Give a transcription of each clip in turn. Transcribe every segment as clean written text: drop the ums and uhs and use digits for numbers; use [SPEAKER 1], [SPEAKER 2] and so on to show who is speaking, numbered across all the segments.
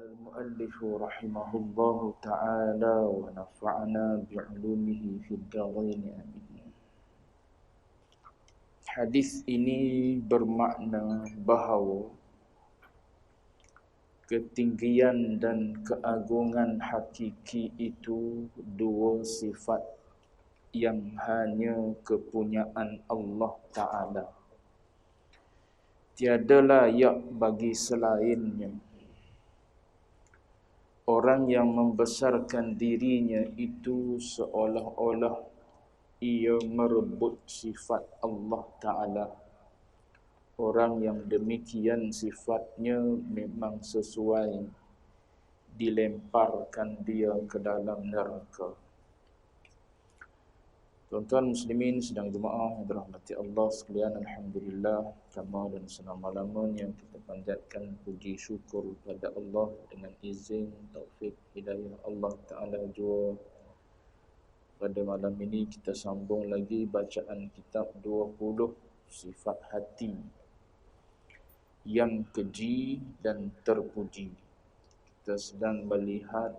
[SPEAKER 1] قال المؤلف رحمه الله تعالى ونفعنا بعلومه في الدارين آمين. Hadis ini bermakna bahawa ketinggian dan keagungan hakiki itu dua sifat yang hanya kepunyaan Allah Ta'ala. Tiada layak bagi selainnya. Orang yang membesarkan dirinya itu seolah-olah ia merebut sifat Allah Ta'ala. Orang yang demikian sifatnya memang sesuai dilemparkan dia ke dalam neraka. Tuan-tuan muslimin sedang jemaah yang dirahmati Allah sekalian, alhamdulillah, kamal dan selama-lamanya kita panjatkan puji syukur kepada Allah dengan izin taufik hidayah Allah Ta'ala jua. Pada malam ini kita sambung lagi bacaan kitab 20 sifat hati yang keji dan terpuji. Kita sedang melihat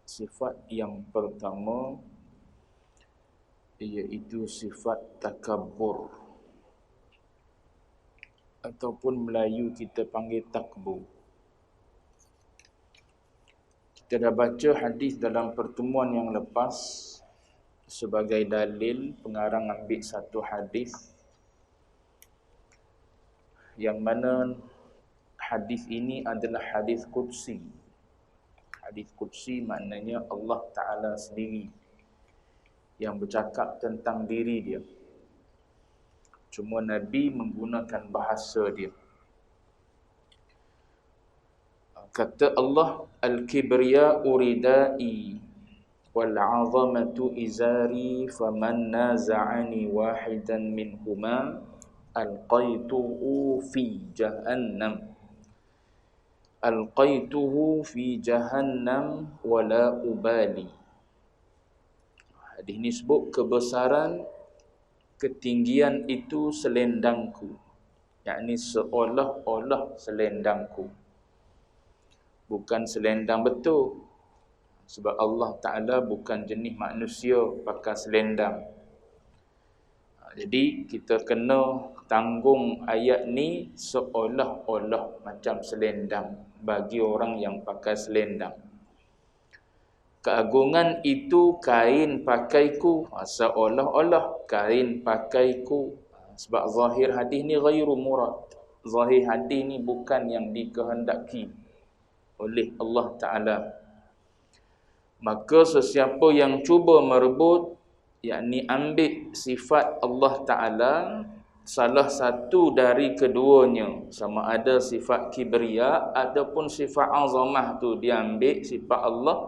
[SPEAKER 1] sifat yang pertama, iaitu sifat takabur, ataupun Melayu kita panggil takbur. Kita dah baca hadis dalam pertemuan yang lepas. Sebagai dalil, pengarang ambil satu hadis yang mana hadis ini adalah hadis qudsi. Hadis qudsi maknanya Allah Ta'ala sendiri yang bercakap tentang diri dia. Cuma Nabi menggunakan bahasa dia. Kata Allah, Al-kibriya uridai wal-'azamatu izari faman naza'ani wahidan minhuma alqaituhu fi jahannam. Alqaituhu fi jahannam wala ubali. Hadis ini sebut kebesaran, ketinggian itu selendangku, yakni seolah-olah selendangku. Bukan selendang betul, sebab Allah Ta'ala bukan jenis manusia pakai selendang. Jadi kita kena tanggung ayat ni seolah-olah macam selendang bagi orang yang pakai selendang. Keagungan itu kain pakaiku, seolah-olah kain pakaiku. Sebab zahir hadis ni ghairu murad. Zahir hadis ni bukan yang dikehendaki oleh Allah Ta'ala. Maka sesiapa yang cuba merebut, yakni ambil sifat Allah Ta'ala, salah satu dari keduanya, sama ada sifat kibriya ataupun sifat azamah tu, dia ambil sifat Allah,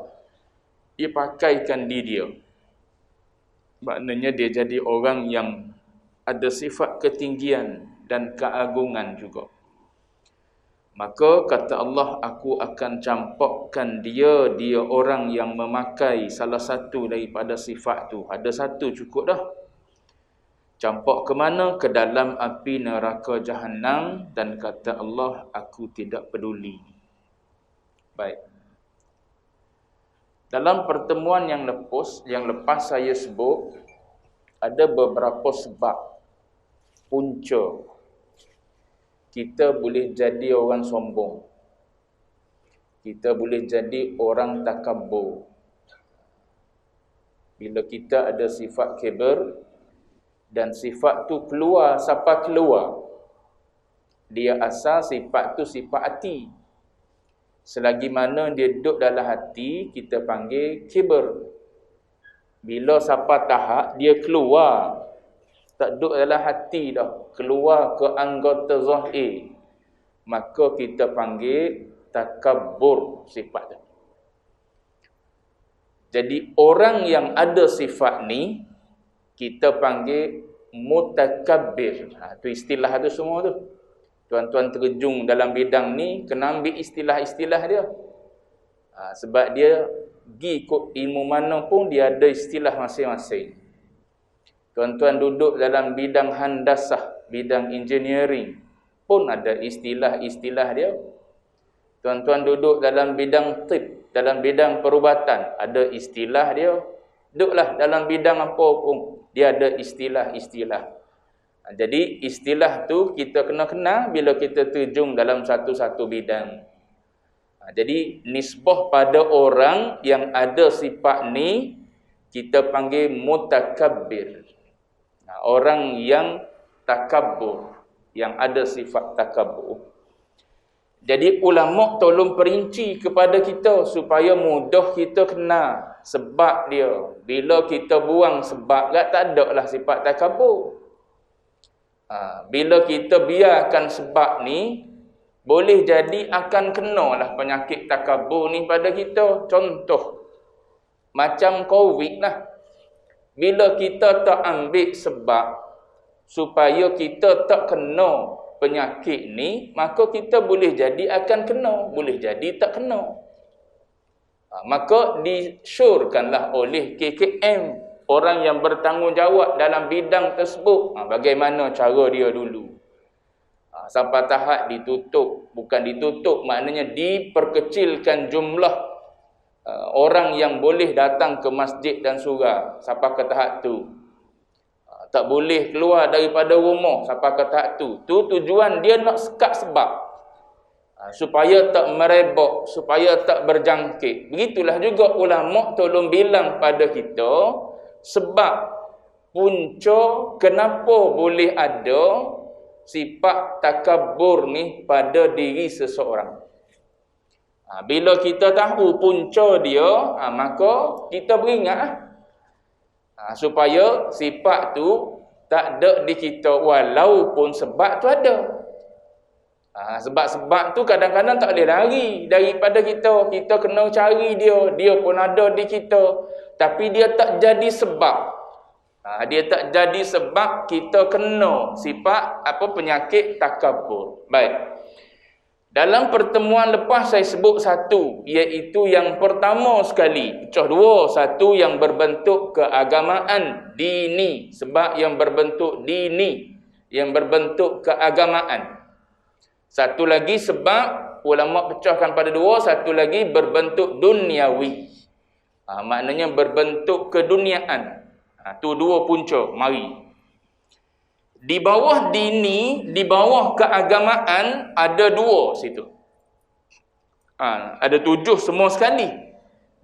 [SPEAKER 1] dia pakaikan di dia. Maknanya dia jadi orang yang ada sifat ketinggian dan keagungan juga. Maka kata Allah, aku akan campakkan dia orang yang memakai salah satu daripada sifat tu. Ada satu cukup dah. Campak ke mana? Ke dalam api neraka Jahannam. Dan kata Allah, aku tidak peduli. Baik. Dalam pertemuan yang lepas saya sebut, ada beberapa sebab punca kita boleh jadi orang sombong. Kita boleh jadi orang takabur. Bila kita ada sifat kibir dan sifat tu keluar, siapa keluar? Dia asal sifat tu sifat hati. Selagi mana dia duduk dalam hati, kita panggil kibir. Bila siapa tahap, dia keluar. Tak duduk dalam hati dah, keluar ke anggota zahir, maka kita panggil takabur sifat tu. Jadi orang yang ada sifat ni kita panggil mutakabbir. Tu istilah tu semua tu. Tuan-tuan terjun dalam bidang ni kena ambil istilah-istilah dia. Sebab dia pergi ikut ilmu mana pun dia ada istilah masing-masing. Tuan-tuan duduk dalam bidang handasah, bidang engineering, pun ada istilah-istilah dia. Tuan-tuan duduk dalam bidang tib, dalam bidang perubatan, ada istilah dia. Duduklah dalam bidang apa pun, dia ada istilah-istilah. Jadi istilah tu kita kena kenal bila kita terjun dalam satu-satu bidang. Jadi nisbah pada orang yang ada sifat ni kita panggil mutakabbir. Orang yang takabbur, yang ada sifat takabbur. Jadi ulama tolong perinci kepada kita supaya mudah kita kenal sebab dia. Bila kita buang sebab tak ada lah sifat takabur. Bila kita biarkan sebab ni, boleh jadi akan kena lah penyakit takabur ni pada kita. Contoh, macam COVID lah. Bila kita tak ambil sebab supaya kita tak kena penyakit ni, maka kita boleh jadi akan kena, boleh jadi tak kena. Maka disyorkanlah oleh KKM, orang yang bertanggungjawab dalam bidang tersebut, bagaimana cara dia dulu. Sampai tahap ditutup, bukan ditutup, maknanya diperkecilkan jumlah orang yang boleh datang ke masjid dan surau sampai ke tahap tu. Tak boleh keluar daripada rumah sampai ke tahap tu. Tu tujuan dia nak sekat sebab. Supaya tak merebak, supaya tak berjangkit. Begitulah juga ulama tolong bilang pada kita sebab punca kenapa boleh ada sifat takabur ni pada diri seseorang. Bila kita tahu punca dia, maka kita beringat supaya sifat tu tak ada di kita walaupun sebab tu ada. Sebab-sebab tu kadang-kadang tak boleh lari daripada kita. Kita kena cari dia. Dia pun ada di kita. Tapi dia tak jadi sebab. Dia tak jadi sebab kita kena sifat penyakit takabur. Baik. Dalam pertemuan lepas saya sebut satu, iaitu yang pertama sekali, pecah dua. Satu yang berbentuk keagamaan dini, sebab yang berbentuk dini, yang berbentuk keagamaan. Satu lagi sebab ulama pecahkan pada dua, satu lagi berbentuk duniawi. Maknanya berbentuk keduniaan. Tu dua punca, mari. Di bawah dini, di bawah keagamaan ada dua situ. Ada 7 semua sekali.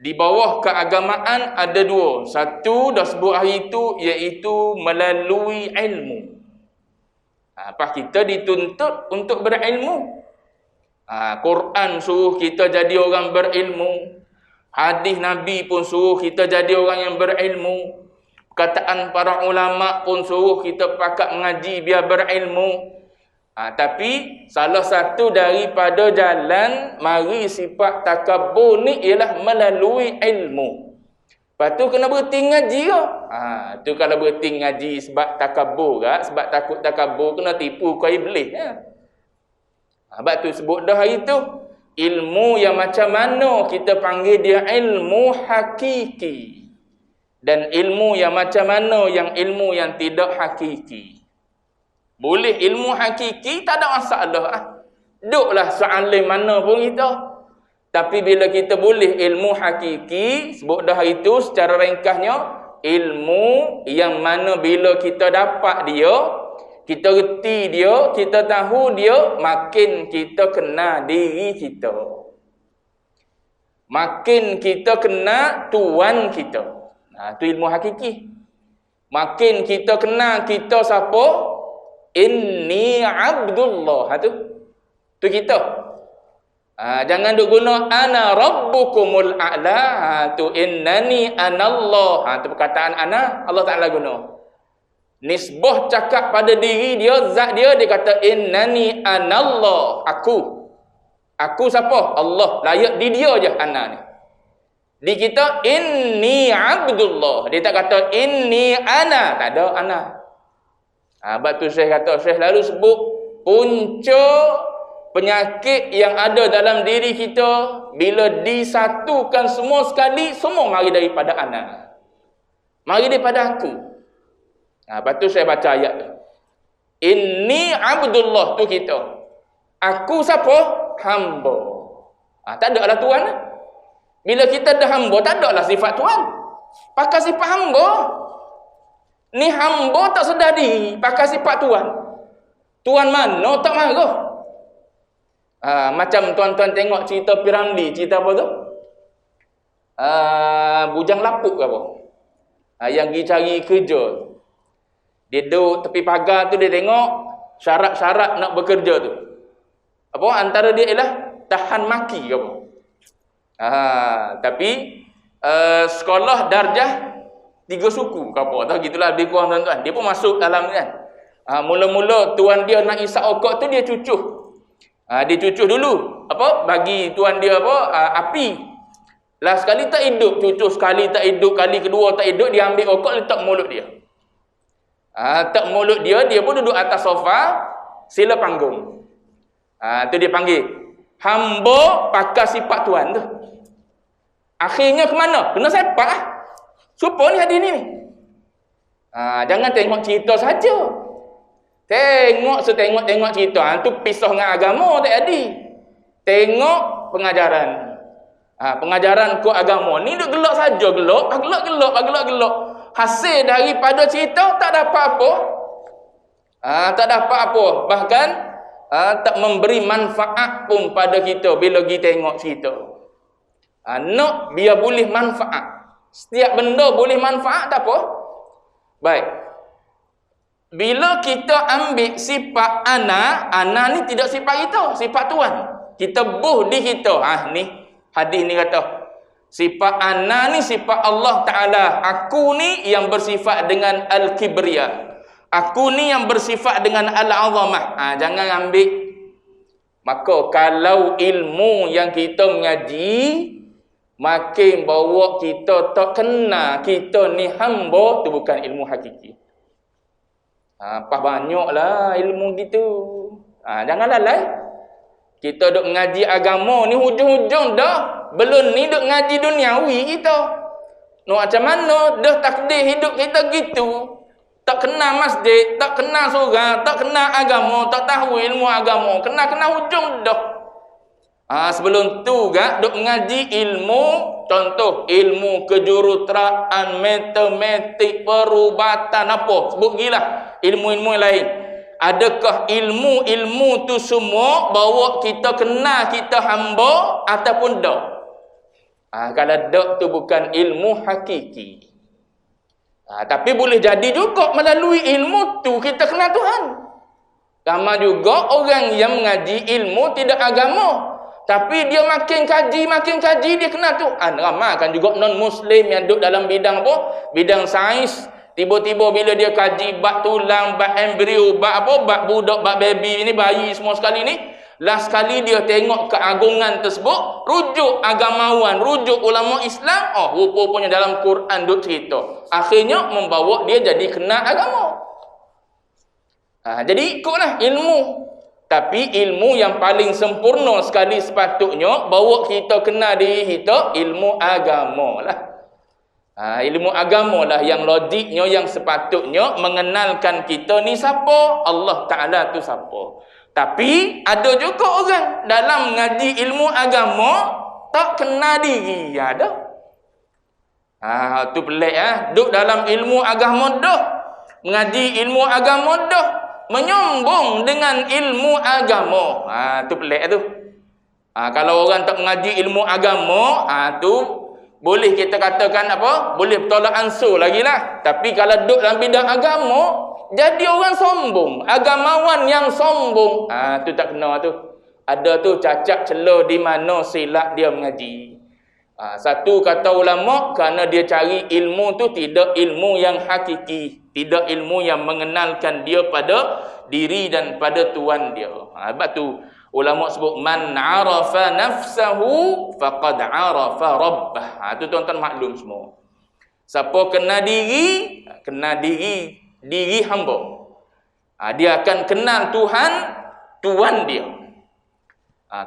[SPEAKER 1] Di bawah keagamaan ada 2. Satu dah sebut hari itu, iaitu melalui ilmu. Apa kita dituntut untuk berilmu. Quran suruh kita jadi orang berilmu. Hadis Nabi pun suruh kita jadi orang yang berilmu. Perkataan para ulama pun suruh kita pakat mengaji biar berilmu. Tapi salah satu daripada jalan mari sifat takabur ni ialah melalui ilmu. Lepas tu kena berhenti ngaji ke? Tu kalau berhenti ngaji sebab takabur ke, sebab takut takabur, kena tipu kau iblis. Sebab tu sebut dah hari tu, ilmu yang macam mana kita panggil dia ilmu hakiki. Dan ilmu yang macam mana yang ilmu yang tidak hakiki. Boleh ilmu hakiki, tak ada masalah. Duduklah soalan mana pun kita. Tapi bila kita boleh ilmu hakiki, sebut dah itu secara ringkasnya, ilmu yang mana bila kita dapat dia, kita reti dia, kita tahu dia, makin kita kenal diri kita. Makin kita kenal Tuhan kita. Itu ilmu hakiki. Makin kita kenal kita siapa? Inni Abdullah. Tu kita. Jangan duk guna ana rabbukumul a'la. Tu innani anallah. Tu perkataan ana, Allah Ta'ala guna. Nisbah cakap pada diri dia, zat dia, dia kata innani anallah. Aku. Aku siapa? Allah. Layak di dia je ana ni. Di kita inni Abdullah. Dia tak kata inni ana. Tak ada ana. Sebab tu Syekh kata, Syekh lalu sebut punca penyakit yang ada dalam diri kita bila disatukan semua sekali, semua mari daripada ana. Mari daripada aku. Lepas tu saya baca ayat tu. Inni Abdullah tu kita. Aku siapa? Hamba. Tak ada lah tuan. Bila kita dah hamba, tak ada lah sifat tuan. Pakai sifat hamba. Ni hamba tak sedar diri, pakai sifat tuan. Tuan mana tak marah. Macam tuan-tuan tengok cerita Piramli, cerita apa tu? Bujang lapuk ke apa? Yang pergi cari kerja. Dia duduk tepi pagar tu, dia tengok syarat-syarat nak bekerja tu. Apa? Antara dia ialah tahan maki ke apa? Tapi sekolah darjah 3 suku ke apa? Tahu gitulah lebih kurang tuan-tuan. Dia pun masuk dalam ni kan. Mula-mula tuan dia nak isap okok tu dia cucuh. Dia cucuh dulu. Apa? Bagi tuan dia apa? Api. Lah sekali tak hidup, cucuh sekali tak hidup, kali kedua tak hidup, dia ambil okok letak mulut dia. Tak mulut dia, dia pun duduk atas sofa, sila panggung. Tu dia panggil. Hamba pakai sifat tuan tu. Akhirnya ke mana? Kena sepak lah. Supa ni hadir ni. Jangan tengok cerita saja. Tengok cerita. Tu pisah dengan agama tak jadi. Tengok pengajaran. Pengajaran ke agama ni duk gelak saja, gelak. Hasil daripada cerita tak dapat apa. Tak dapat apa. Bahkan tak memberi manfaat pun pada kita bila kita tengok cerita. Nak biar boleh manfaat. Setiap benda boleh manfaat tak apa. Baik. Bila kita ambil sifat ana ni tidak sifat kita, sifat Tuhan. Kita buh di kita. Ni hadis ni kata sifat ana ni sifat Allah Ta'ala. Aku ni yang bersifat dengan al-kibriya. Aku ni yang bersifat dengan al-azamah. Jangan ambil. Maka kalau ilmu yang kita mengaji makin bawa kita tak kena kita ni hamba, tu bukan ilmu hakiki. Banyaklah ilmu gitu. Jangan lalai. Kita duk mengaji agama ni hujung-hujung dah. Belum ni duk ngaji duniawi kita. Macam mana dah takdir hidup kita gitu. Tak kenal masjid, tak kenal surau, tak kenal agama, tak tahu ilmu agama. Kena hujung dah. Sebelum tu duk mengaji ilmu, contoh ilmu kejuruteraan, matematik, perubatan apa, sebut gilah ilmu-ilmu yang lain. Adakah ilmu-ilmu tu semua bawa kita kenal kita hamba ataupun tak? Kalau tak tu bukan ilmu hakiki. Tapi boleh jadi juga melalui ilmu tu kita kenal Tuhan. Sama juga orang yang mengaji ilmu tidak agama. Tapi dia makin kaji dia kenal Tuhan. Ramai kan juga non-Muslim yang duduk dalam bidang apa? Bidang sains. Tiba-tiba bila dia kaji bab tulang, bab embrio, bab apa? Bab budak, bab baby ni, bayi semua sekali ni. Last sekali dia tengok keagungan tersebut, rujuk agamawan, rujuk ulama Islam. Rupanya dalam Quran duk cerita. Akhirnya membawa dia jadi kenal agama. Jadi ikutlah ilmu. Tapi ilmu yang paling sempurna sekali sepatutnya bawa kita kenal diri kita, ilmu agama lah. Ilmu agama lah yang logiknya, yang sepatutnya mengenalkan kita ni siapa, Allah Ta'ala tu siapa. Tapi ada juga orang dalam mengaji ilmu agama tak kenal diri. Ada. Tu pelik duk dalam ilmu agama dah, mengaji ilmu agama dah, menyombong dengan ilmu agama. Tu pelik tu. Kalau orang tak mengaji ilmu agama, tu boleh kita katakan apa? Boleh bertolak ansur lagi lah. Tapi kalau duduk dalam bidang agama, jadi orang sombong. Agamawan yang sombong. Tu tak kena tu. Ada tu cacat celah di mana silap dia mengaji. Satu kata ulama, kerana dia cari ilmu tu tidak ilmu yang hakiki. Tidak ilmu yang mengenalkan dia pada diri dan pada Tuhan dia. Sebab tu ulama sebut man arafa nafsahu faqad arafa rabbah. Tu tuan-tuan maklum semua. Siapa kenal diri hamba, dia akan kenal Tuhan dia.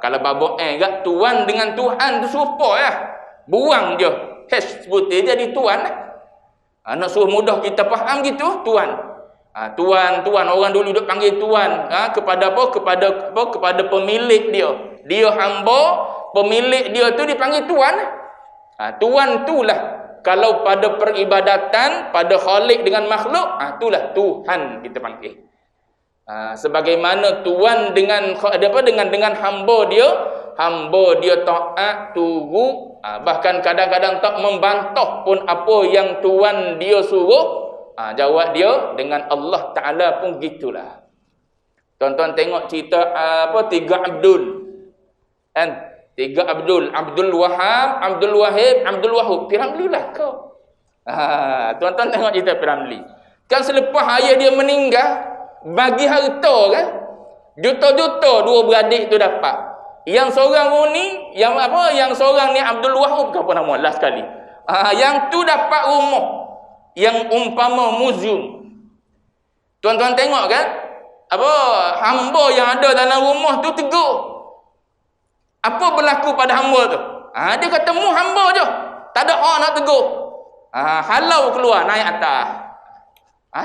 [SPEAKER 1] Kalau babak Tuhan dengan Tuhan tu serupa ya. Buang je sebut dia jadi Tuhan lah. Nak suruh mudah kita faham gitu, Tuhan. Tuan orang dulu duk panggil tuan kepada apa? Kepada pemilik dia. Dia hamba, pemilik dia tu dipanggil tuan. Tuan itulah kalau pada peribadatan, pada khalik dengan makhluk, itulah Tuhan kita panggil. Sebagaimana tuan dengan hamba dia taat, turu, bahkan kadang-kadang tak membantah pun apa yang tuan dia suruh. Jawab dia dengan Allah Ta'ala pun gitulah. Tuan-tuan tengok cerita tiga Abdul. Kan? Tiga Abdul. Abdul Wahab, Abdul Wahid, Abdul Wahub. Piramli lah kau. Tuan-tuan tengok cerita Piramli. Kan selepas ayah dia meninggal, bagi harta kan, juta-juta dua beradik tu dapat. Yang seorang ni, yang seorang ni Abdul Wahab ke apa nama last sekali. Yang tu dapat rumah yang umpama muzium. Tuan-tuan tengok kan, hamba yang ada dalam rumah tu tegur. Apa berlaku pada hamba tu? Dia kata mu hamba je, tak ada orang nak tegur. Halau keluar naik atas.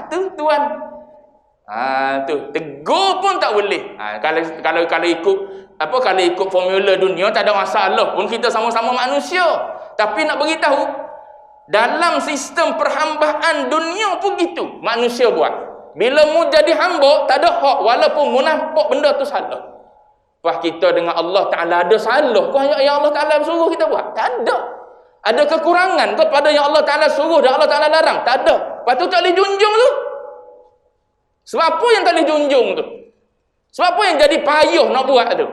[SPEAKER 1] Tu tuan. Tu tegur pun tak boleh. Kalau ikut formula dunia tak ada masalah pun, kita sama-sama manusia. Tapi nak beritahu, dalam sistem perhambaan dunia pun gitu, manusia buat. Bila mu jadi hamba, tak ada hak walaupun mu nampak benda tu salah. Lepas kita dengan Allah Ta'ala ada salah kau yang Allah Ta'ala suruh kita buat? Tak ada. Ada kekurangan kepada yang Allah Ta'ala suruh dan Allah Ta'ala larang? Tak ada. Lepas tu tak boleh junjung tu. Sebab apa yang tak boleh junjung tu? Sebab apa yang jadi payuh nak buat tu?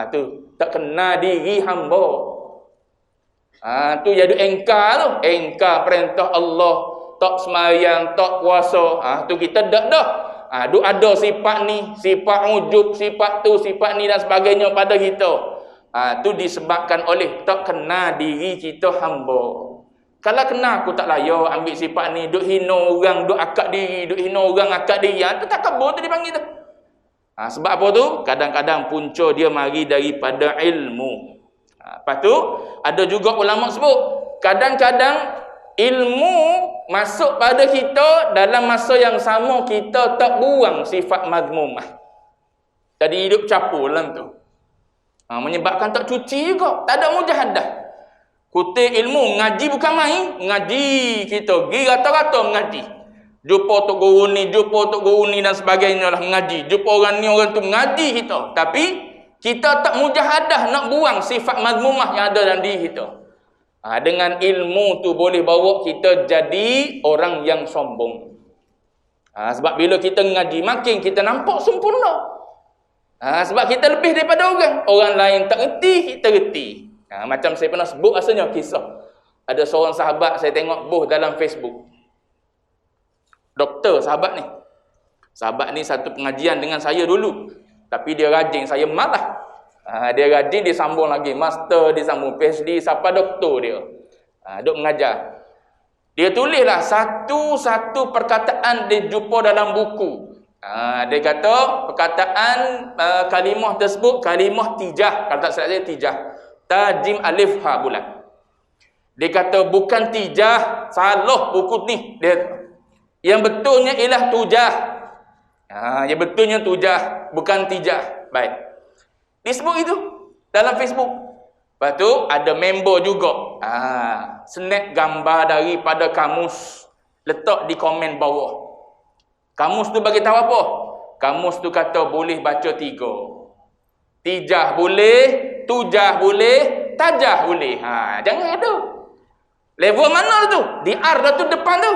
[SPEAKER 1] Tu tak kena diri hamba. Tu jadi engkar tu. Engkar perintah Allah. Tak semayang, tak puasa. Tu kita dah. Duk ada sifat ni, sifat ujub, sifat tu, sifat ni dan sebagainya pada kita. Tu disebabkan oleh tak kena diri kita hamba. Kalau kena aku tak layak ambil sifat ni, duk hina orang, duk akad diri, duk hina orang akad diri. Tu tak kabur tu dipanggil tu. Sebab apa tu? Kadang-kadang punca dia mari daripada ilmu. Lepas tu ada juga ulama sebut, kadang-kadang ilmu masuk pada kita dalam masa yang sama kita tak buang sifat mazmumah. Jadi hidup capur dalam tu. Menyebabkan tak cuci juga, tak ada mujahadah. Kutip ilmu, ngaji bukan main, ngaji kita pergi rata-rata mengaji. Jumpa tok guru ni dan sebagainya lah mengaji. Jumpa orang ni orang tu mengaji kita. Tapi kita tak mujahadah nak buang sifat mazmumah yang ada dalam diri kita. Dengan ilmu tu boleh bawa kita jadi orang yang sombong. Sebab bila kita ngaji, makin kita nampak sempurna. Sebab kita lebih daripada orang. Orang lain tak reti, kita reti. Macam saya pernah sebut rasanya kisah. Ada seorang sahabat saya tengok post dalam Facebook. Doktor sahabat ni. Sahabat ni satu pengajian dengan saya dulu. Tapi dia rajin, saya malah. Dia rajin, dia sambung lagi master, dia sambung PhD sampai doktor dia. Duk mengajar. Dia tulislah satu-satu perkataan dia jumpa dalam buku. Dia kata perkataan kalimah tersebut kalimah tijah, kalau tak salah saya tijah. Tajim alif ha bulat. Dia kata bukan tijah, salah buku ni. Yang betulnya ialah tujah. Yang betulnya tujah, bukan tijah. Baik. Disebut itu dalam Facebook. Lepas tu ada member juga. Snap gambar daripada kamus, letak di komen bawah. Kamus tu bagi tahu apa? Kamus tu kata boleh baca 3. Tijah boleh, tujah boleh, tajah boleh. Jangan ada. Level mana tu? Di R dah tu depan tu.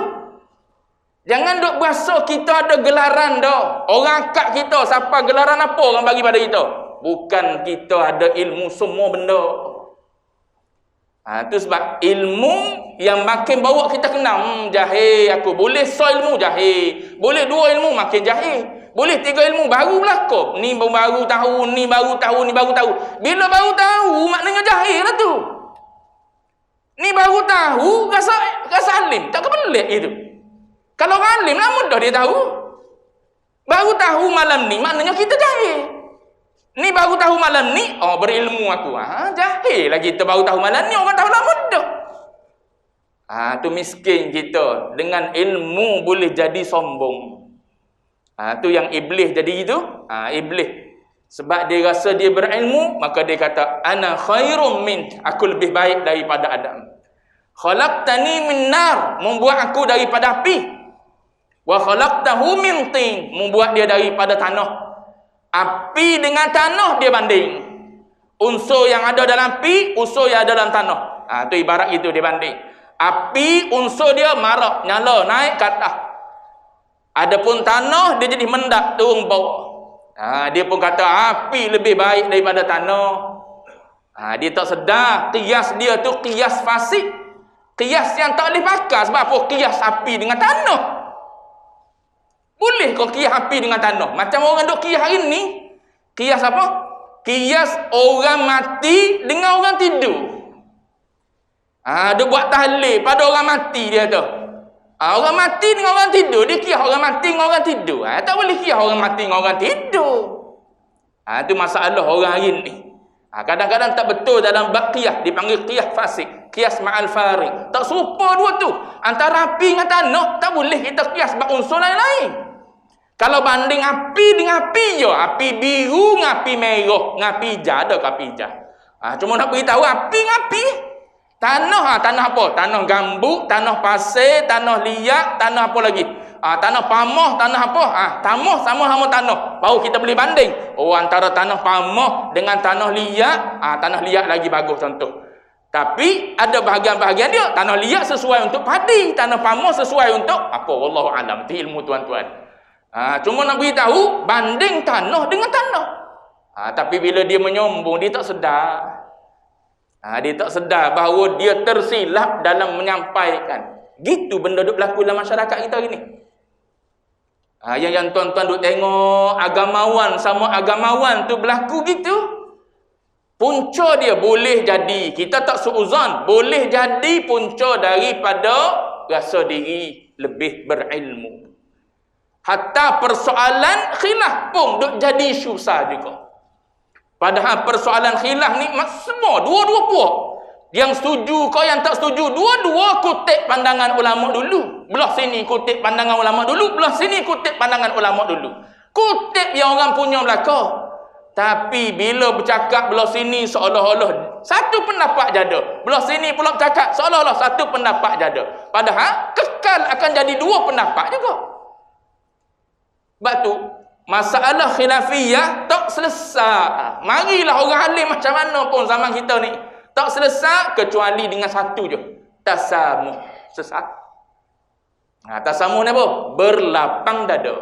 [SPEAKER 1] Jangan duk berasa kita ada gelaran dah. Orang kat kita siapa gelaran apa orang bagi pada kita? Bukan kita ada ilmu semua benda. Itu sebab ilmu yang makin bawa kita kenal. Jahil aku. Boleh ilmu jahil. Boleh 2 ilmu makin jahil. Boleh 3 ilmu baru berlaku. Ni baru tahu, ni baru tahu, ni baru tahu. Bila baru tahu maknanya jahil lah tu. Ni baru tahu rasa alim. Tak kepelik itu. Kalau orang alim lah mudah dia tahu. Baru tahu malam ni maknanya kita jahil. Ni baru tahu malam ni, berilmu aku. Jahil lagi kita baru tahu malam ni, orang tahu lah mudah. Tu miskin kita. Dengan ilmu boleh jadi sombong. Tu yang iblis jadi itu. Iblis. Sebab dia rasa dia berilmu, maka dia kata, ana khairum min, aku lebih baik daripada Adam. Khalaqtani min nar, membuat aku daripada api. Wa khalaqtahu min tin, membuat dia daripada tanah. Api dengan tanah dia banding. Unsur yang ada dalam api, unsur yang ada dalam tanah. Tu ibarat itu dia banding. Api unsur dia marak, nyala, naik ke atas. Adapun tanah dia jadi mendak, turun bawah. Dia pun kata api lebih baik daripada tanah. Dia tak sedar qiyas dia tu qiyas fasik. Qiyas yang tak boleh pakai. Sebab apa? Qiyas api dengan tanah. Boleh kau qiyas api dengan tanah? Macam orang duk qiyas hari ni. Qiyas apa? Qiyas orang mati dengan orang tidur. Dia buat tahlil pada orang mati dia tu. Orang mati dengan orang tidur, dia qiyas orang mati dengan orang tidur. Tak boleh qiyas orang mati dengan orang tidur. Itu masalah orang hari ni. Kadang-kadang tak betul dalam bab qiyas, dipanggil qiyas fasik, qiyas ma'al farik. Tak serupa dua tu. Antara api dengan tanah, tak boleh kita qiyas sebab unsur lain-lain. Kalau banding api dengan api je, api biru dengan api merah, dengan api hijau, ada ke api hijau? Cuma nak beritahu api dengan api. Tanah, tanah apa? Tanah gambut, tanah pasir, tanah liat, tanah apa lagi? Tanah pamah, tanah apa? Tanah sama tanah. Baru kita boleh banding. Antara tanah pamah dengan tanah liat, tanah liat lagi bagus contoh. Tapi ada bahagian-bahagian dia. Tanah liat sesuai untuk padi, tanah pamah sesuai untuk apa? Wallahu alam. Itu ilmu tuan-tuan. Cuma nak beritahu banding tanah dengan tanah. Tapi bila dia menyombong, dia tak sedar. Dia tak sedar bahawa dia tersilap dalam menyampaikan. Gitu benda duk berlaku dalam masyarakat kita hari ni. Yang tuan-tuan duk tengok agamawan sama agamawan tu berlaku gitu. Punca dia boleh jadi, kita tak suuzon, boleh jadi punca daripada rasa diri lebih berilmu. Hatta persoalan khilaf pun duk jadi susah juga. Padahal persoalan khilaf ni semua dua-dua puak. Yang setuju kau yang tak setuju, dua-dua kutip pandangan ulama dulu. Belah sini kutip pandangan ulama dulu, belah sini kutip pandangan ulama dulu. Kutip yang orang punya belaka. Tapi bila bercakap belah sini seolah-olah satu pendapat jada. Belah sini pula bercakap seolah-olah satu pendapat jada. Padahal kekal akan jadi dua pendapat juga. Sebab tu masalah khilafiyah tak selesai. Marilah orang alim macam mana pun zaman kita ni, tak selesai kecuali dengan satu je. Tasamuh. Sesat. Tasamuh ni apa? Berlapang dada.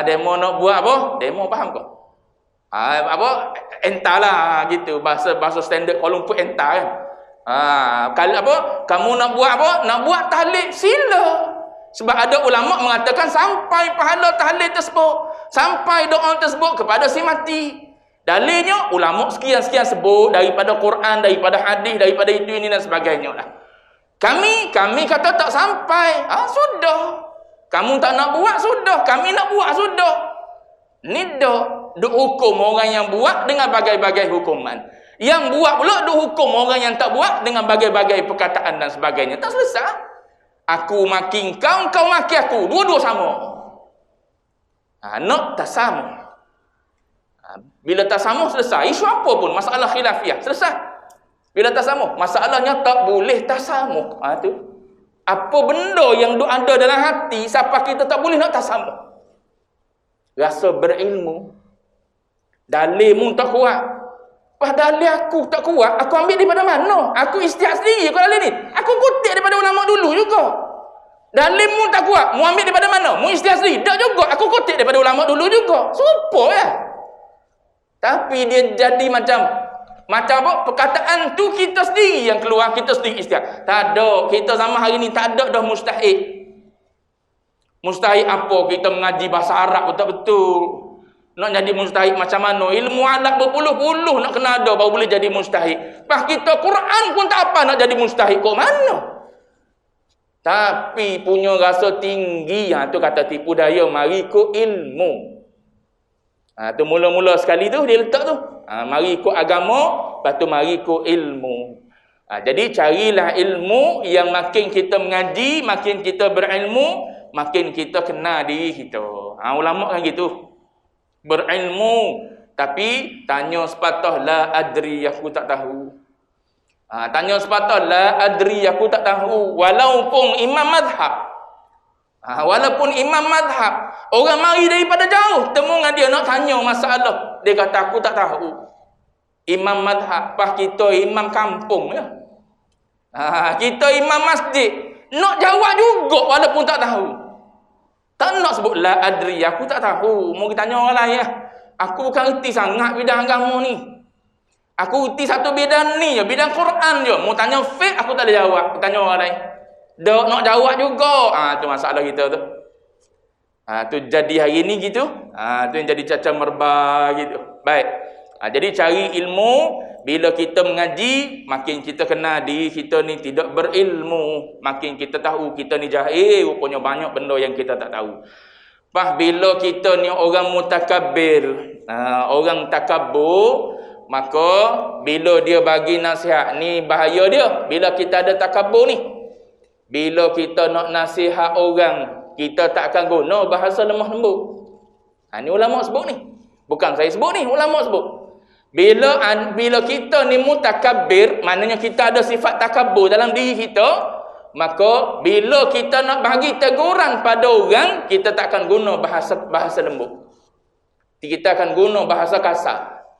[SPEAKER 1] Demo nak buat apa? Demo faham kau? Apa? Entahlah gitu. Bahasa standard Kuala Lumpur entah kan. Kalau apa? Kamu nak buat apa? Nak buat tahlil, sila. Sebab ada ulama mengatakan sampai pahala tahlil tersebut, sampai doa tersebut kepada si mati. Dalilnya ulama sekian-sekian sebut daripada Quran, daripada hadis, daripada itu ini dan sebagainya lah. Kami kata tak sampai. Sudah. Kamu tak nak buat, sudah. Kami nak buat, sudah. Ni duk hukum orang yang buat dengan bagai-bagai hukuman. Yang buat pula duk hukum orang yang tak buat dengan bagai-bagai perkataan dan sebagainya. Tak selesai. Aku maki kau, kau maki aku. Dua-dua sama. Nak tasamuh. Bila tasamuh selesai, isu apa pun, masalah khilafiyah selesai. Bila tasamuh, masalahnya tak boleh tasamuh. Tu. Apa benda yang ada dalam hati, siapa kita tak boleh nak tasamuh. Rasa berilmu. Dalilmu tak kuat. Dalil aku tak kuat, aku ambil daripada mana? Aku istiad sendiri aku dalil ni. Aku kutip daripada ulama dulu juga. Dalilmu tak kuat, mu ambil daripada mana? Mu istiad sendiri. Tak juga, aku kutip daripada ulama dulu juga. Serupa ya. Tapi dia jadi macam apa? Perkataan tu kita sendiri yang keluar, kita sendiri istiad. Tak ada, kita zaman hari ni tak ada dah mustahil. Mustahil apa? Kita mengaji bahasa Arab betul-betul. Nak jadi mustahil macam mana? Ilmu alat berpuluh-puluh nak kena ada baru boleh jadi mustahil. Pas kita Quran pun tak apa nak jadi mustahil. Kok mana? Tapi punya rasa tinggi. Tu kata tipu daya. Mari ikut ilmu. Tu mula-mula sekali tu dia letak tu. Mari ikut agama. Lepas tu mari ikut ilmu. Jadi carilah ilmu yang makin kita mengaji, makin kita berilmu, makin kita kenal diri kita. Ulama kan gitu. berilmu, tapi tanya sepatah la adri, aku tak tahu. Tanya sepatah la adri, aku tak tahu. Walaupun imam mazhab, walaupun imam mazhab, orang mari daripada jauh temu dengan dia nak tanya masalah, dia kata aku tak tahu. Imam mazhab, pas kita imam kampung ya. Kita imam masjid, nak jawab juga walaupun tak tahu. Tak nak sebut la adri, aku tak tahu. Mau kita tanya orang lain ya. Aku bukan erti sangat bidang agama ni. Aku erti satu bidang ni je, bidang Quran je. Mau tanya fiqh aku tak boleh jawab. Aku tanya orang lain. Dak nak jawab juga. Tu masalah kita tu. Tu jadi hari ni gitu. Tu yang jadi cacar merbah gitu. Baik. Jadi cari ilmu. Bila kita mengaji, makin kita kenal diri kita ni tidak berilmu, makin kita tahu kita ni jahil, rupanya banyak benda yang kita tak tahu. Pas bila kita ni orang mutakabbir, orang takabur, maka bila dia bagi nasihat ni bahaya dia. Bila kita ada takabur ni, bila kita nak nasihat orang, kita tak akan guna bahasa lemah lembut. Ni ulama sebut ni. Bukan saya sebut ni, ulama sebut. Bila kita ni mutakabbir, maknanya kita ada sifat takabur dalam diri kita, maka bila kita nak bagi teguran pada orang, kita tak akan guna bahasa lembut. Kita akan guna bahasa kasar.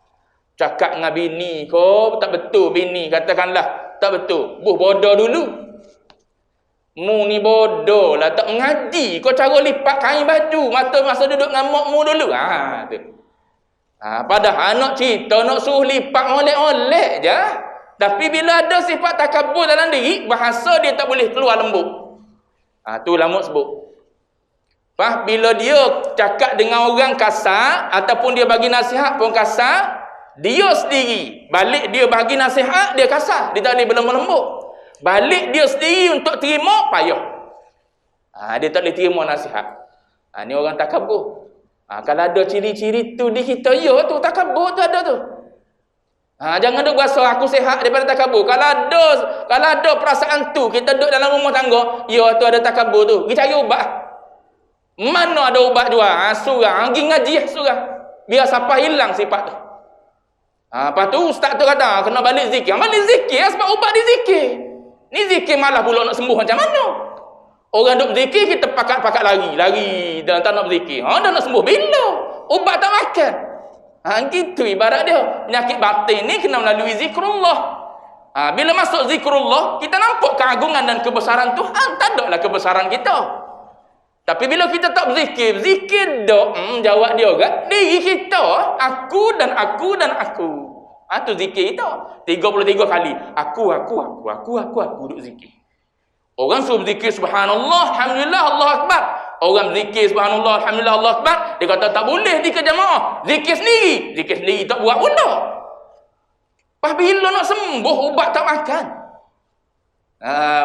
[SPEAKER 1] Cakap dengan bini kau tak betul, bini katakanlah tak betul. Bodoh dulu. Mu ni bodoh lah, tak mengaji. Kau cara lipat kain baju masa duduk dengan mak mu dulu. Tu. Padahal nak cerita, nak suruh lipat oleh-oleh je. Tapi bila ada sifat takabur dalam diri, bahasa dia tak boleh keluar lembut. Tu ulama sebut. Bila dia cakap dengan orang kasar, ataupun dia bagi nasihat pun kasar, dia sendiri, balik dia bagi nasihat, dia kasar. Dia tak boleh berlemah lembut. Balik dia sendiri untuk terima, payah. Dia tak boleh terima nasihat. Ni orang takabur. Kalau ada ciri-ciri tu di kita, ya tu takabur tu ada tu. Jangan duk berasa aku sihat daripada takabur. Kalau ada perasaan tu, kita duduk dalam rumah tangga, ya tu ada takabur tu. Kita cari ubat. Mana ada ubat jual? Surah, pergi ngaji surah. Biar siapa hilang sifat tu. Lepas tu ustaz tu kata kena balik zikir. Balik zikir sebab ubat di zikir. Ni zikir malah pula nak sembuh macam mana? Orang duk berzikir, kita pakat-pakat lari dan tak nak berzikir. Dah nak sembuh bila? Ubat tak makan. Gitu ibarat dia. Penyakit batin ni kena melalui zikrullah. Bila masuk zikrullah, kita nampak keagungan dan kebesaran Tuhan. Tak ada lah kebesaran kita. Tapi bila kita tak berzikir, zikir dak, jawab dia kan, diri kita, aku dan aku dan aku. Tu zikir kita. 33 kali. Aku duduk zikir. Orang suruh berzikir subhanallah, alhamdulillah, Allah akbar. Orang berzikir subhanallah, alhamdulillah, Allah akbar. Dia kata tak boleh zikir jamaah. Zikir sendiri tak buat pula. Pas bila nak sembuh, ubat tak makan.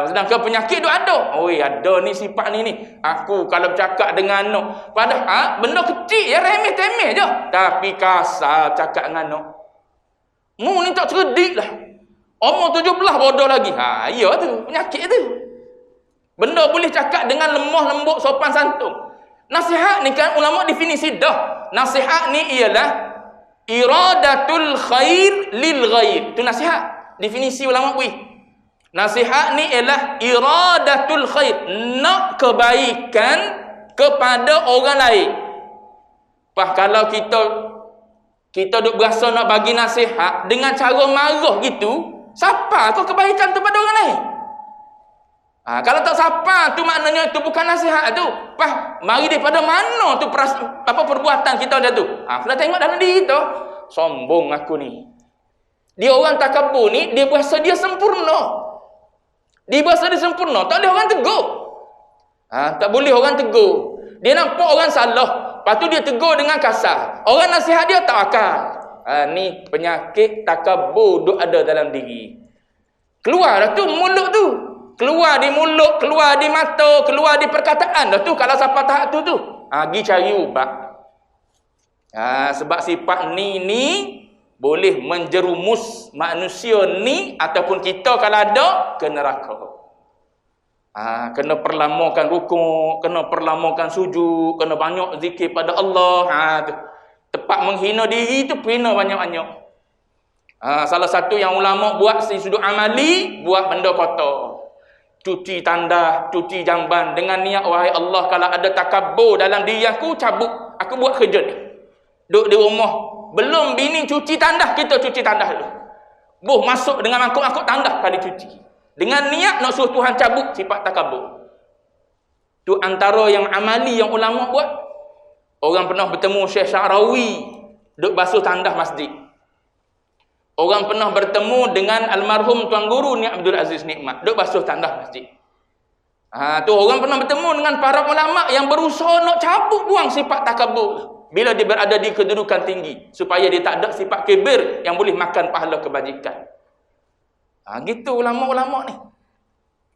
[SPEAKER 1] Sedangkan penyakit tu ada. Ada ni sifat ni. Aku kalau bercakap dengan anak, padahal benda kecil ya, remeh-temeh je. Tapi kasar cakap dengan anak. Mu ni tak cerdik lah. Umur 17 bodoh lagi. Ya tu, penyakit tu. Benda boleh cakap dengan lemah lembut, sopan santun. Nasihat ni kan ulama definisi dah. Nasihat ni ialah iradatul khair lil ghair. Itu nasihat. Definisi ulama bui. Nasihat ni ialah iradatul khair, nak kebaikan kepada orang lain. Kalau kita duk berasa nak bagi nasihat dengan cara marah gitu, siapa kau kebaikan tu pada orang lain? Kalau tak siapa tu maknanya itu bukan nasihat tu. Mari daripada mana tu perbuatan kita macam tu? Kena tengok dalam diri tu. Sombong aku ni. Dia orang takabur ni, dia berasa dia sempurna. Dia berasa dia sempurna. Tak boleh orang tegur. Tak boleh orang tegur. Dia nampak orang salah, lepas tu dia tegur dengan kasar. Orang nasihat dia tak akal. Ni penyakit takabur duk ada dalam diri. Keluar dah tu mulut tu. Keluar di mulut, keluar di mata, keluar di perkataan dah tu. Kalau siapa tahap tu pergi cari ubat. Sebab sifat ni boleh menjerumus manusia ni ataupun kita kalau ada ke neraka. Kena perlamakan rukuk, kena perlamakan sujud, kena banyak zikir pada Allah. Tempat menghina diri tu hina banyak-banyak. Salah satu yang ulama buat dari sudut amali, buat benda kotor. Cuci tandas, cuci jamban dengan niat, wahai Allah, kalau ada takabur dalam diri aku, cabut. Aku buat kerja ni. Duduk di rumah, belum bini cuci tandas, kita cuci tandas dulu. Masuk dengan mangkuk-mangkuk tandas kali cuci. Dengan niat nak suruh Tuhan cabut sifat takabur. Tu antara yang amali yang ulama buat. Orang pernah bertemu Syekh Sya'rawi, duduk basuh tandas masjid. Orang pernah bertemu dengan almarhum Tuan Guru ni Abdul Aziz Nikmat, duduk basuh tandas masjid. Tu orang pernah bertemu dengan para ulama yang berusaha nak cabut buang sifat takabur bila dia berada di kedudukan tinggi, supaya dia tak ada sifat kibir yang boleh makan pahala kebajikan. Gitu ulama-ulama ni.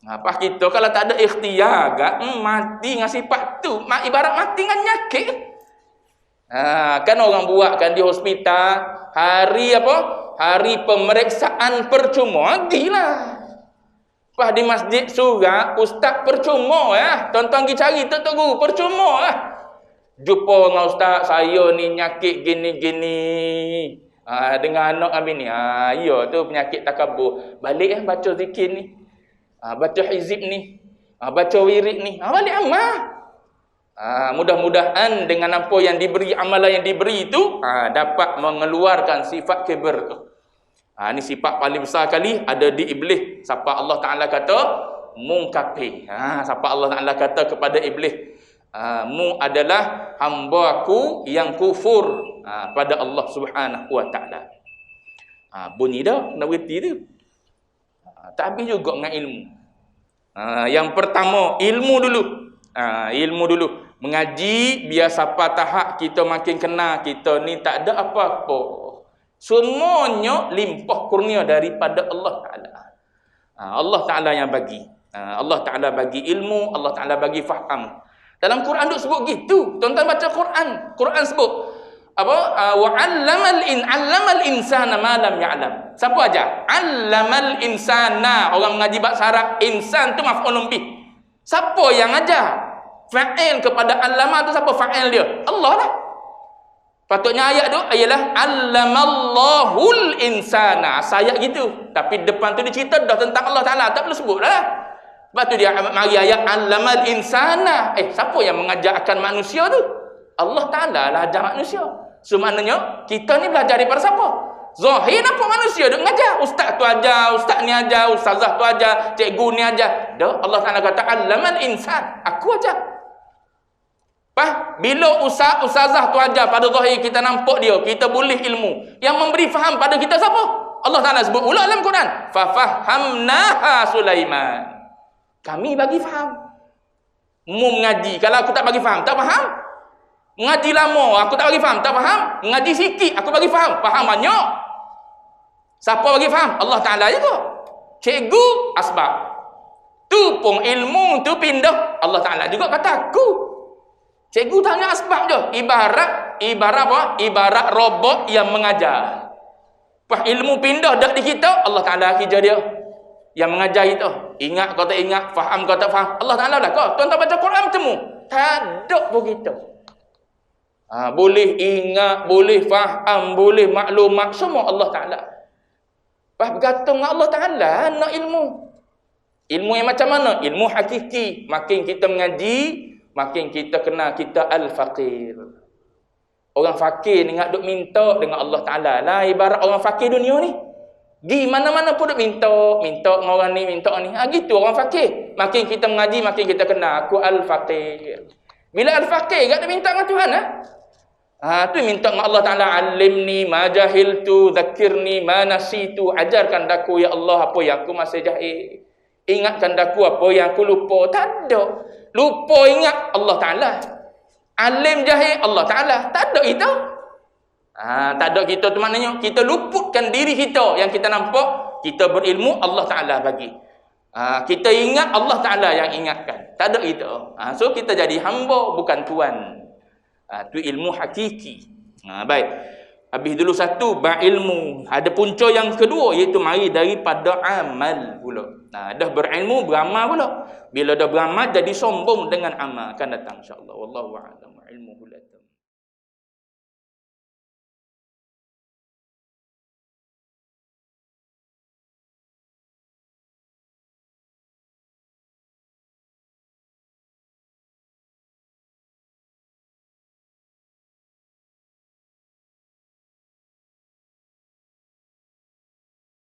[SPEAKER 1] Pas kita kalau tak ada ikhtiar mati dengan sifat tu, ibarat mati dengan nyakit. Kan orang buat kan di hospital hari hari pemeriksaan percuma, adilah. Pas di masjid surat, ustaz percuma tuan-tuan pergi cari tok guru percuma jumpa dengan ustaz, saya ni nyakit gini-gini dengan anak kami ni. Ya tu penyakit takabur. Balik baca zikir ni, baca hizib ni, baca wirid ni, balik amal. Mudah-mudahan dengan apa yang diberi, amalan yang diberi itu dapat mengeluarkan sifat kibir tu. Ini sifat paling besar kali ada di iblis. Siapa Allah Ta'ala kata mungkafir. Siapa Allah Ta'ala kata kepada iblis, mu adalah hamba aku yang kufur pada Allah Subhanahu Wa Ta'ala. Bunyi dah nak berhenti tu. Tak habis juga dengan ilmu. Yang pertama ilmu dulu. Ilmu dulu. Mengaji biar siapa tahap kita makin kenal kita ni tak ada apa-apa. Semuanya limpah kurnia daripada Allah Ta'ala. Allah Ta'ala yang bagi. Allah Ta'ala bagi ilmu, Allah Ta'ala bagi faham. Dalam Quran duk sebut gitu. Tuan-tuan baca Quran. Quran sebut wa 'allamal insana ma lam ya'lam. Siapa aja? 'Allamal insana. Orang mengaji bahasa Arab, insan tu maf'ulun bih. Siapa yang ajar? Fa'il kepada allama tu siapa fa'il dia? Allah lah. Patutnya ayat tu ialah 'allamallahul insana. Ayat gitu. Tapi depan tu dia cerita dah tentang Allah Ta'ala. Tak perlu sebut lah. Lepas tu dia mari ayat 'allamal insana. Siapa yang mengajarkan manusia tu? Allah Ta'ala lah ajar manusia. So maknanya kita ni belajar daripada siapa? Zahir apa manusia duk mengajar? Ustaz tu ajar, ustaz ni ajar, ustazah tu ajar, cikgu ni ajar. Dah Allah Ta'ala kata 'allamal insan. Aku ajar. Bila ustazah tu ajar pada zahir kita nampak dia, kita boleh ilmu. Yang memberi faham pada kita siapa? Allah Ta'ala sebut ulang dalam Quran. Fafahamnaha Sulaiman. Kami bagi faham. Mu mengaji, kalau aku tak bagi faham, tak faham. Mengaji lama, aku tak bagi faham, tak faham. Mengaji sikit, aku bagi faham, faham banyak. Siapa bagi faham? Allah Ta'ala juga. Cikgu asbab. Tu pun ilmu tu pindah. Allah Ta'ala juga kata aku. Cikgu tanya asbab je. Ibarat apa? Ibarat robot yang mengajar. Pas ilmu pindah dah di kita, Allah Ta'ala kerja dia. Yang mengajar kita. Ingat kau tak ingat, faham kau tak faham. Allah Ta'ala lah kau. Tuan-tuan baca Quran bertemu. Tak ada pun kita. Boleh ingat, boleh faham, boleh maklumat. Semua Allah Ta'ala. Pas bergantung dengan Allah Ta'ala nak ilmu. Ilmu yang macam mana? Ilmu hakiki. Makin kita mengaji, makin kita kenal kita al-faqir. Orang fakir ni duk minta dengan Allah Ta'ala lah. Ibarat orang fakir dunia ni. Di mana-mana pun duk minta dengan orang ni, minta ni. Gitu orang fakir. Makin kita mengaji, makin kita kenal aku al-faqir. Bila al-faqir tak minta dengan Tuhan tu minta dengan Allah Ta'ala, alimni ma jahiltu, zakirni ma nasitu. Ajarkan daku ya Allah apa yang aku masih jahil. Ingatkan daku apa yang aku lupa. Tak ada. Lupa ingat Allah Ta'ala. Alim jahil Allah Ta'ala. Tak ada kita. Tak ada kita tu maknanya kita luputkan diri kita. Yang kita nampak kita berilmu Allah Ta'ala bagi. Kita ingat Allah Ta'ala yang ingatkan. Tak ada kita. So kita jadi hamba bukan tuan. Tu ilmu hakiki. Baik. Habis dulu satu ilmu. Ada punca yang kedua iaitu mari daripada amal pula. Dah berilmu beramal pula. Bila dah beramal jadi sombong dengan amal akan datang insya-Allah. Wallahu a'lam. Ilmu